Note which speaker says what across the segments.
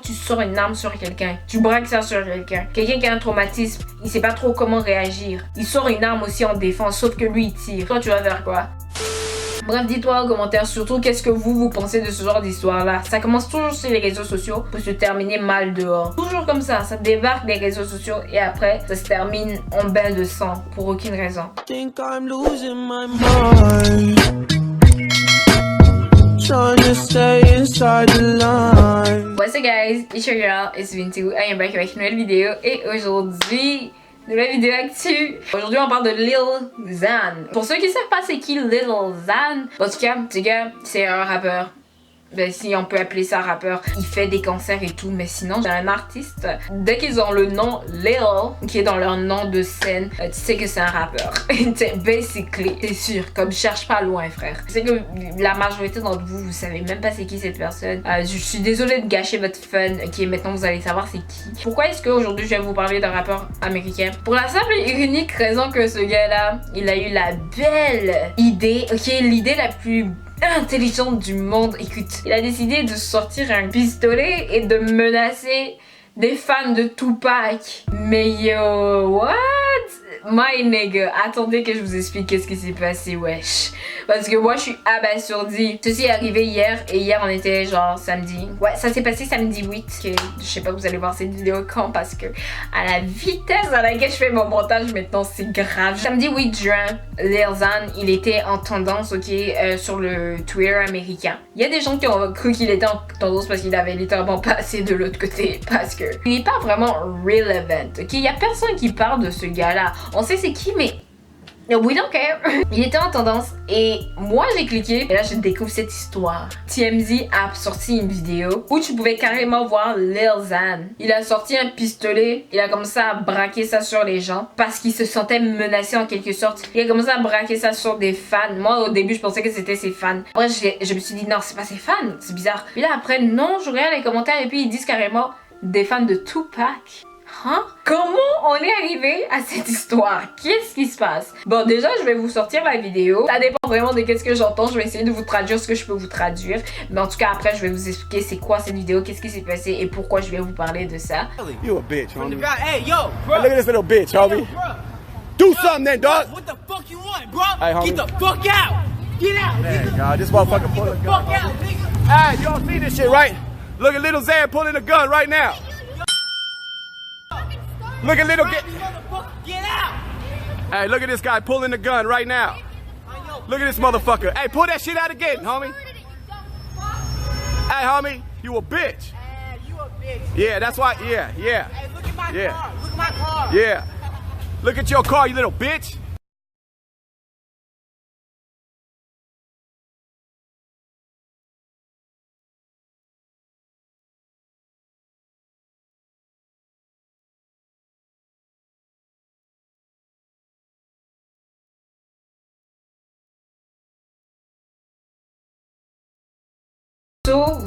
Speaker 1: tu sors une arme sur quelqu'un, tu braques ça sur quelqu'un. Quelqu'un qui a un traumatisme, il sait pas trop comment réagir. Il sort une arme aussi en défense, sauf que lui il tire. Toi tu vas faire quoi? Bref, dites-moi en commentaire surtout qu'est-ce que vous pensez de ce genre d'histoire-là. Ça commence toujours sur les réseaux sociaux pour se terminer mal dehors. Toujours comme ça débarque des réseaux sociaux et après, ça se termine en bain de sang pour aucune raison.
Speaker 2: Think I'm losing my mind. Trying to stay inside the line.
Speaker 1: What's up guys, it's your girl, it's Vintu. I am back avec une nouvelle vidéo et aujourd'hui... nouvelle vidéo actu. Aujourd'hui, on parle de Lil Xan. Pour ceux qui savent pas c'est qui Lil Xan, en tout cas, ce gars, c'est un rappeur. Ben, si on peut appeler ça rappeur, il fait des concerts et tout, mais sinon, j'ai un artiste. Dès qu'ils ont le nom Lil, qui est dans leur nom de scène, tu sais que c'est un rappeur. Basically, c'est sûr, comme cherche pas loin, frère. Je sais que la majorité d'entre vous, vous savez même pas c'est qui cette personne. Je suis désolée de gâcher votre fun, ok, maintenant vous allez savoir c'est qui. Pourquoi est-ce qu'aujourd'hui je vais vous parler d'un rappeur américain? Pour la simple et unique raison que ce gars-là, il a eu la belle idée, ok, l'idée la plus intelligente du monde. Écoute, il a décidé de sortir un pistolet et de menacer des fans de Tupac. Mais yo, what? My nigga, attendez que je vous explique qu'est-ce qui s'est passé, wesh. Parce que moi, je suis abasourdie. Ceci est arrivé hier, et hier, on était genre samedi. Ouais, ça s'est passé samedi 8. Okay. Je sais pas, vous allez voir cette vidéo quand, parce que à la vitesse à laquelle je fais mon montage maintenant, c'est grave. Samedi 8 juin, Lil Xan, il était en tendance, ok, sur le Twitter américain. Il y a des gens qui ont cru qu'il était en tendance parce qu'il avait littéralement passé de l'autre côté, parce que il est pas vraiment relevant, ok. Il y a personne qui parle de ce gars-là. On sait c'est qui, mais we don't care. Il était en tendance et moi j'ai cliqué et là je découvre cette histoire. TMZ a sorti une vidéo où tu pouvais carrément voir Lil Xan. Il a sorti un pistolet, il a commencé à braquer ça sur les gens parce qu'il se sentait menacé en quelque sorte. Il a commencé à braquer ça sur des fans. Moi au début je pensais que c'était ses fans. Après je me suis dit non c'est pas ses fans, c'est bizarre. Puis là après non, je regarde les commentaires et puis ils disent carrément des fans de Tupac. Hein? Comment on est arrivé à cette histoire? Qu'est-ce qui se passe? Bon, déjà, je vais vous sortir la vidéo. Ça dépend vraiment de qu'est-ce que j'entends. Je vais essayer de vous traduire ce que je peux vous traduire. Mais en tout cas, après, je vais vous expliquer c'est quoi cette vidéo, qu'est-ce qui s'est passé et pourquoi je vais vous parler de ça.
Speaker 3: You a bitch, homie.
Speaker 4: Hey, yo, bro.
Speaker 3: Look at this little bitch, homie.
Speaker 4: Hey, bro.
Speaker 3: Do something then, dog.
Speaker 4: What the fuck you want, bro?
Speaker 3: Hey, homie.
Speaker 4: Get the fuck out. Get out.
Speaker 3: Man, God, this motherfucker
Speaker 4: Get
Speaker 3: pulling
Speaker 4: the
Speaker 3: a
Speaker 4: fuck
Speaker 3: gun.
Speaker 4: out, nigga.
Speaker 3: Hey, y'all see this shit, right? Look at little Xan pulling a gun right now. Look at little get.
Speaker 4: Get out.
Speaker 3: Hey, look at this guy pulling the gun right now. Look at this motherfucker. Hey, pull that shit out again, homie. Hey, homie, you a bitch.
Speaker 4: Hey, you a bitch.
Speaker 3: Yeah, that's why. Yeah.
Speaker 4: Hey, look at my
Speaker 3: Yeah.
Speaker 4: car. Look at my car.
Speaker 3: Yeah. Look at your car, you little bitch.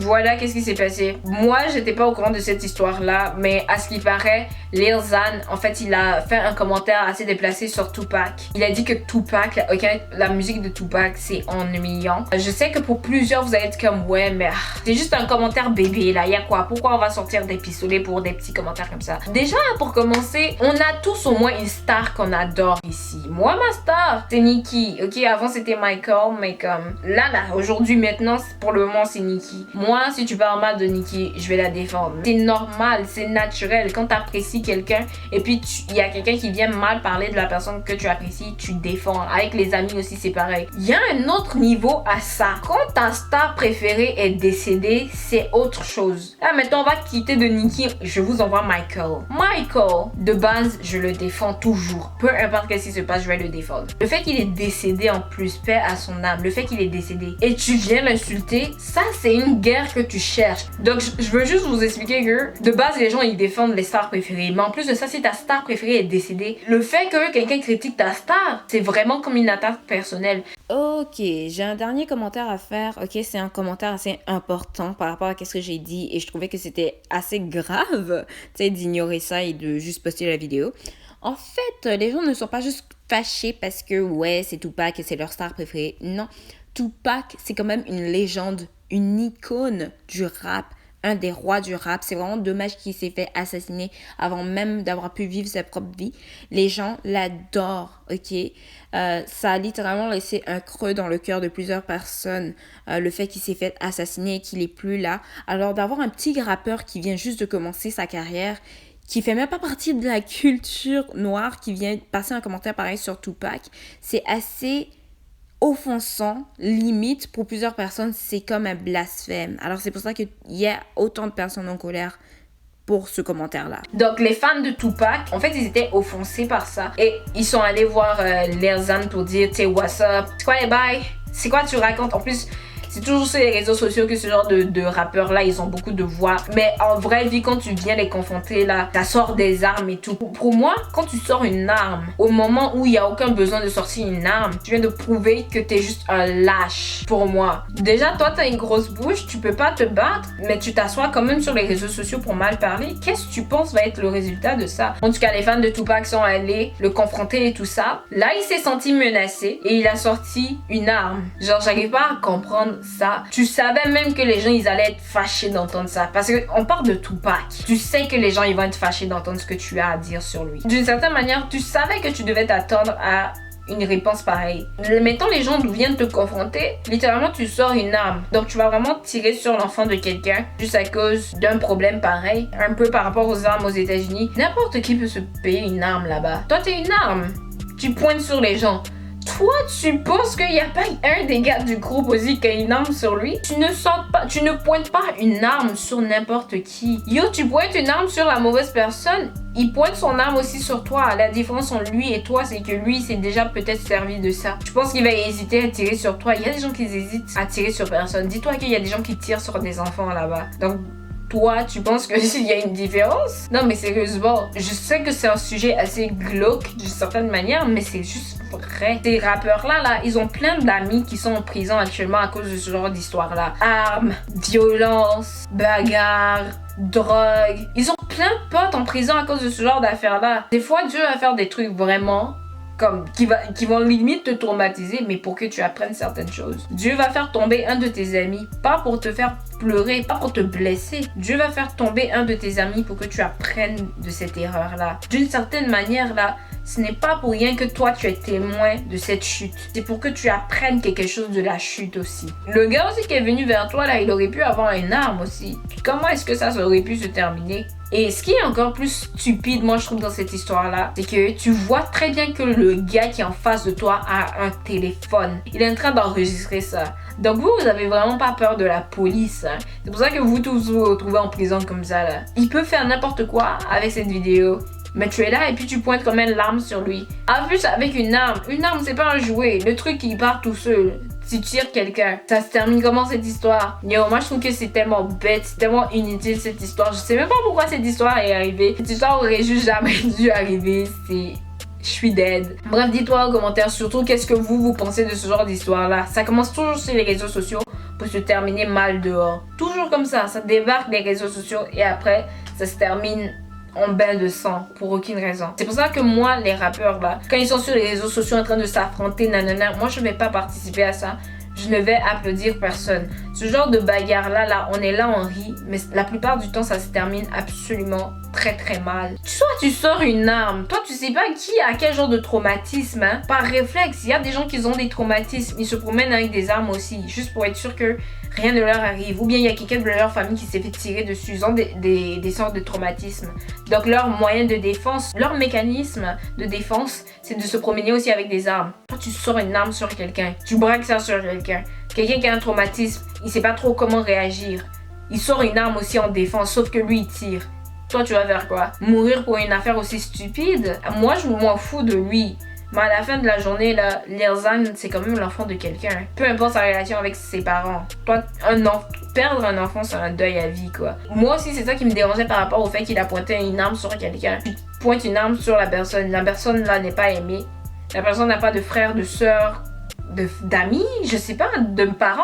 Speaker 1: Voilà qu'est-ce qui s'est passé. Moi, j'étais pas au courant de cette histoire-là, mais à ce qui paraît, Lil Xan, en fait, il a fait un commentaire assez déplacé sur Tupac. Il a dit que Tupac, ok, la musique de Tupac, c'est ennuyant. Je sais que pour plusieurs, vous allez être comme, ouais, mais c'est juste un commentaire bébé, là, y a quoi? Pourquoi on va sortir des pistolets pour des petits commentaires comme ça? Déjà, pour commencer, on a tous au moins une star qu'on adore ici. Moi, ma star, c'est Nicki, ok? Avant, c'était Michael, mais comme, là, aujourd'hui, maintenant, pour le moment, c'est Nicki. Moi, si tu parles mal de Nicki, je vais la défendre. C'est normal, c'est naturel. Quand tu apprécies quelqu'un et puis il y a quelqu'un qui vient mal parler de la personne que tu apprécies, tu défends. Avec les amis aussi, c'est pareil. Il y a un autre niveau à ça. Quand ta star préférée est décédée, c'est autre chose. Là, maintenant, on va quitter de Nicki. Je vous envoie Michael. Michael, de base, je le défends toujours. Peu importe ce qui se passe, je vais le défendre. Le fait qu'il est décédé en plus, paix à son âme, le fait qu'il est décédé et tu viens l'insulter, ça, c'est une guerre que tu cherches. Donc je veux juste vous expliquer que de base les gens ils défendent les stars préférées, mais en plus de ça, si ta star préférée est décédée, le fait que quelqu'un critique ta star, c'est vraiment comme une attaque personnelle.
Speaker 5: Ok, j'ai un dernier commentaire à faire. Ok, c'est un commentaire assez important par rapport à ce que j'ai dit et je trouvais que c'était assez grave, tu sais, d'ignorer ça et de juste poster la vidéo. En fait, les gens ne sont pas juste fâchés parce que ouais, c'est Tupac et c'est leur star préférée. Non, Tupac, c'est quand même une légende, une icône du rap un des rois du rap. C'est vraiment dommage qu'il s'est fait assassiner avant même d'avoir pu vivre sa propre vie. Les gens l'adorent, ok? Ça a littéralement laissé un creux dans le cœur de plusieurs personnes, le fait qu'il s'est fait assassiner et qu'il est plus là. Alors d'avoir un petit rappeur qui vient juste de commencer sa carrière, qui fait même pas partie de la culture noire, qui vient passer un commentaire pareil sur Tupac, c'est assez offensant, limite pour plusieurs personnes, c'est comme un blasphème. Alors c'est pour ça qu'il y a autant de personnes en colère pour ce commentaire-là.
Speaker 1: Donc les fans de Tupac, en fait, ils étaient offensés par ça. Et ils sont allés voir Lil Xan pour dire, tu sais, what's up? C'est quoi les bails? C'est quoi tu racontes? En plus, c'est toujours sur les réseaux sociaux que ce genre de rappeurs-là, ils ont beaucoup de voix. Mais en vraie vie, quand tu viens les confronter, là, ça sort des armes et tout. Pour moi, quand tu sors une arme, au moment où il n'y a aucun besoin de sortir une arme, tu viens de prouver que t'es juste un lâche, pour moi. Déjà, toi, t'as une grosse bouche, tu peux pas te battre, mais tu t'assois quand même sur les réseaux sociaux pour mal parler. Qu'est-ce que tu penses va être le résultat de ça? En tout cas, les fans de Tupac sont allés le confronter et tout ça. Là, il s'est senti menacé et il a sorti une arme. Genre, j'arrive pas à comprendre ça. Tu savais même que les gens ils allaient être fâchés d'entendre ça parce que on parle de Tupac. Tu sais que les gens ils vont être fâchés d'entendre ce que tu as à dire sur lui. D'une certaine manière, tu savais que tu devais t'attendre à une réponse pareille. Mettons les gens viennent te confronter, littéralement tu sors une arme. Donc tu vas vraiment tirer sur l'enfant de quelqu'un juste à cause d'un problème pareil. Un peu par rapport aux armes aux États-Unis. N'importe qui peut se payer une arme là-bas. Toi t'es une arme. Tu pointes sur les gens. Toi, tu penses qu'il n'y a pas un des gars du groupe aussi qui a une arme sur lui? Tu ne pointes pas une arme sur n'importe qui. Yo, tu pointes une arme sur la mauvaise personne, il pointe son arme aussi sur toi. La différence entre lui et toi, c'est que lui s'est déjà peut-être servi de ça. Je pense qu'il va hésiter à tirer sur toi. Il y a des gens qui hésitent à tirer sur personne. Dis-toi qu'il y a des gens qui tirent sur des enfants là-bas. Donc, toi, tu penses qu'il y a une différence? Non, mais sérieusement, je sais que c'est un sujet assez glauque d'une certaine manière, mais c'est juste vrai. Ces rappeurs-là, ils ont plein d'amis qui sont en prison actuellement à cause de ce genre d'histoire-là. Armes, violence, bagarres, drogue. Ils ont plein de potes en prison à cause de ce genre d'affaires-là. Des fois, Dieu va faire des trucs vraiment comme qui vont limite te traumatiser, mais pour que tu apprennes certaines choses. Dieu va faire tomber un de tes amis, pas pour te faire pleurer, pas pour te blesser. Dieu va faire tomber un de tes amis pour que tu apprennes de cette erreur-là. D'une certaine manière, là, ce n'est pas pour rien que toi, tu es témoin de cette chute. C'est pour que tu apprennes quelque chose de la chute aussi. Le gars aussi qui est venu vers toi, là, il aurait pu avoir une arme aussi. Comment est-ce que ça aurait pu se terminer? Et ce qui est encore plus stupide, moi je trouve, dans cette histoire-là, c'est que tu vois très bien que le gars qui est en face de toi a un téléphone. Il est en train d'enregistrer ça. Donc vous avez vraiment pas peur de la police. Hein? C'est pour ça que vous tous vous retrouvez en prison comme ça, là. Il peut faire n'importe quoi avec cette vidéo. Mais tu es là et puis tu pointes comme une l'arme sur lui. En plus, avec une arme c'est pas un jouet. Le truc, il part tout seul. Tu tires quelqu'un. Ça se termine comment cette histoire? Yo, moi je trouve que c'est tellement bête, c'est tellement inutile cette histoire. Je sais même pas pourquoi cette histoire est arrivée. Cette histoire aurait juste jamais dû arriver. Je suis dead. Bref, dites-moi en commentaire surtout qu'est-ce que vous pensez de ce genre d'histoire-là. Ça commence toujours sur les réseaux sociaux pour se terminer mal dehors. Toujours comme ça débarque des réseaux sociaux et après, ça se termine en bain de sang pour aucune raison. C'est pour ça que moi, les rappeurs là, quand ils sont sur les réseaux sociaux en train de s'affronter, nanana, moi je vais pas participer à ça. Je ne vais applaudir personne. Ce genre de bagarre là, on est là, on rit, mais la plupart du temps, ça se termine absolument très très mal. Soit tu sors une arme, toi tu sais pas qui a quel genre de traumatisme, hein. Par réflexe, il y a des gens qui ont des traumatismes, ils se promènent avec des armes aussi, juste pour être sûr que rien ne leur arrive. Ou bien il y a quelqu'un de leur famille qui s'est fait tirer dessus, ils ont des sortes de traumatismes. Donc leur moyen de défense, leur mécanisme de défense, c'est de se promener aussi avec des armes. Toi tu sors une arme sur quelqu'un, tu braques ça sur quelqu'un. Quelqu'un qui a un traumatisme, il sait pas trop comment réagir. Il sort une arme aussi en défense, sauf que lui il tire. Toi tu vas faire quoi? Mourir pour une affaire aussi stupide? Moi je m'en fous de lui. Mais à la fin de la journée, là, Lil Xan, c'est quand même l'enfant de quelqu'un. Peu importe sa relation avec ses parents. Toi, perdre un enfant, c'est un deuil à vie, quoi. Moi aussi, c'est ça qui me dérangeait par rapport au fait qu'il a pointé une arme sur quelqu'un. Tu pointes une arme sur la personne. La personne, là, n'est pas aimée. La personne n'a pas de frère, de soeur, d'amis, je sais pas, de parents.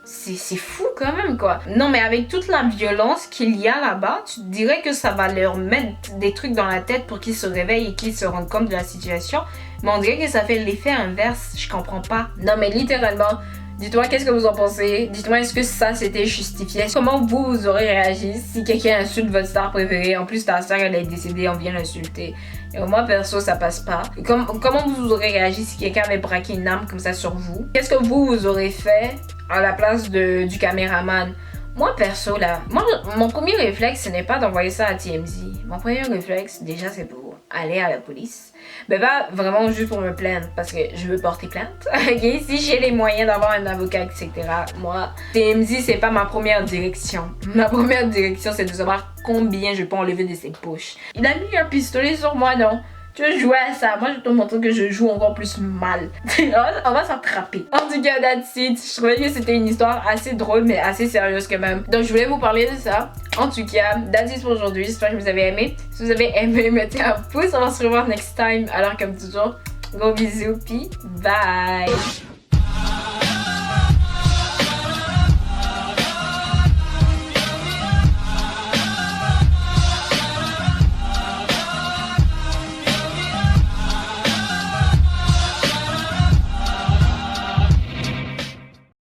Speaker 1: C'est fou quand même, quoi. Non, mais avec toute la violence qu'il y a là-bas, tu dirais que ça va leur mettre des trucs dans la tête pour qu'ils se réveillent et qu'ils se rendent compte de la situation. Mais on dirait que ça fait l'effet inverse. Je comprends pas. Non, mais littéralement, Dites-moi qu'est-ce que vous en pensez. Dites-moi est-ce que ça c'était justifié. Comment vous aurez réagi si quelqu'un insulte votre star préférée. En plus ta star elle est décédée, on vient l'insulter. Et moi perso ça passe pas. Comment vous aurez réagi si quelqu'un avait braqué une arme comme ça sur vous? Qu'est-ce que vous aurez fait à la place du caméraman? Moi perso là, mon premier réflexe ce n'est pas d'envoyer ça à TMZ. Mon premier réflexe déjà c'est pour aller à la police. Mais pas vraiment juste pour me plaindre parce que je veux porter plainte. Ok, si j'ai les moyens d'avoir un avocat etc. Moi, TMZ c'est pas ma première direction. Ma première direction c'est de savoir combien je peux enlever de ses poches. Il a mis un pistolet sur moi non? Tu veux jouer à ça? Moi, je te montre que je joue encore plus mal. On va s'attraper. En tout cas, that's it. Je trouvais que c'était une histoire assez drôle, mais assez sérieuse quand même. Donc, je voulais vous parler de ça. En tout cas, that's it pour aujourd'hui. J'espère que vous avez aimé. Si vous avez aimé, mettez un pouce. On va se revoir next time. Alors, comme toujours, gros bisous, puis bye!